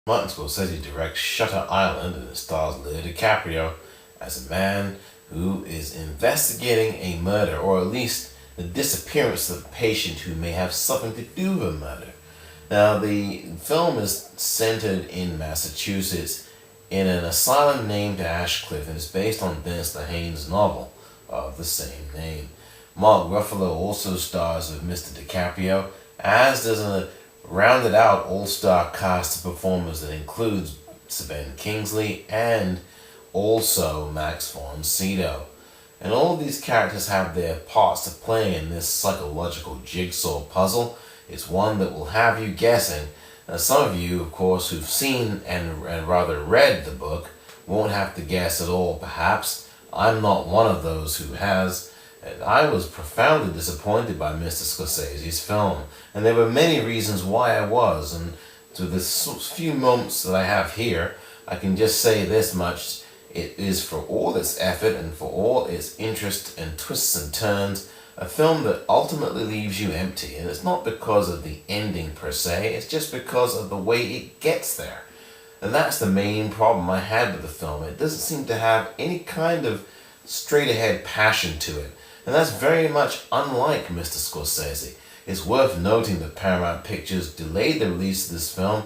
Martin Scorsese directs Shutter Island and it stars Leonardo Dicaprio as a man who is investigating a murder, or at least the disappearance of a patient who may have something to do with a murder. Now, the film is centered in Massachusetts in an asylum named Ashcliff and is based on Dennis Lehane's novel of the same name. Mark Ruffalo also stars with Mr. DiCaprio, as does a rounded out all-star cast of performers that includes Ben Kingsley and also Max von Sydow. And all of these characters have their parts to play in this psychological jigsaw puzzle. It's one that will have you guessing. Now, some of you, of course, who've seen and rather read the book won't have to guess at all, perhaps. I'm not one of those who has. And I was profoundly disappointed by Mr. Scorsese's film, and there were many reasons why I was, and to the few moments that I have here, I can just say this much: it is, for all its effort and for all its interest and twists and turns, a film that ultimately leaves you empty, and it's not because of the ending per se, it's just because of the way it gets there. And that's the main problem I had with the film. It doesn't seem to have any kind of straight-ahead passion to it. And that's very much unlike Mr. Scorsese. It's worth noting that Paramount Pictures delayed the release of this film.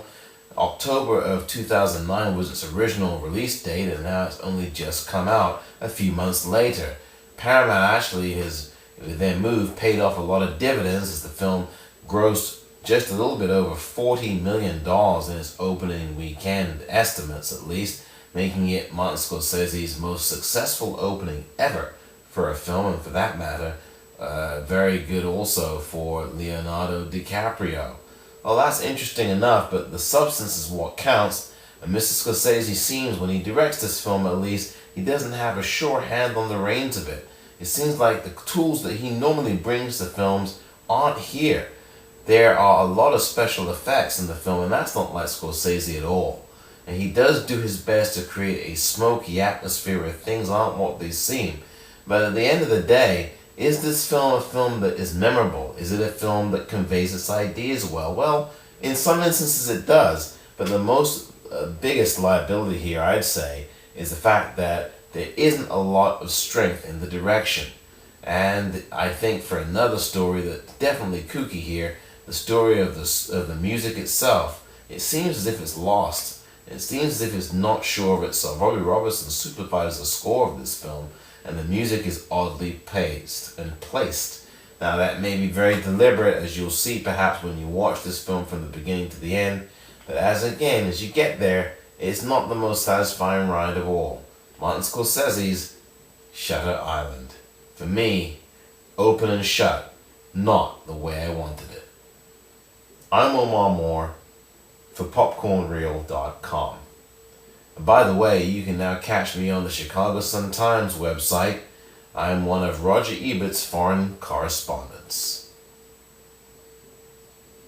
October of 2009 was its original release date, and now it's only just come out a few months later. Paramount actually has, their move paid off a lot of dividends, as the film grossed just a little bit over $40 million in its opening weekend, estimates at least, making it Martin Scorsese's most successful opening ever for a film, and for that matter, very good also for Leonardo Dicaprio. Well, that's interesting enough, but the substance is what counts, and Mr. Scorsese seems, when he directs this film at least, he doesn't have a sure hand on the reins of it. It seems like the tools that he normally brings to films aren't here. There are a lot of special effects in the film, and that's not like Scorsese at all. And he does do his best to create a smoky atmosphere where things aren't what they seem. But at the end of the day, is this film a film that is memorable? Is it a film that conveys its ideas well? Well, in some instances it does, but the most biggest liability here, I'd say, is the fact that there isn't a lot of strength in the direction. And I think for another story that's definitely kooky here, the story of the music itself, it seems as if it's lost. It seems as if it's not sure of itself. Robbie Robertson supervised the score of this film, and the music is oddly placed. Now, that may be very deliberate, as you'll see perhaps when you watch this film from the beginning to the end, but as you get there, it's not the most satisfying ride of all. Martin Scorsese's Shutter Island. For me, open and shut, not the way I wanted it. I'm Omar Moore for PopcornReel.com. By the way, you can now catch me on the Chicago Sun-Times website. I am one of Roger Ebert's foreign correspondents.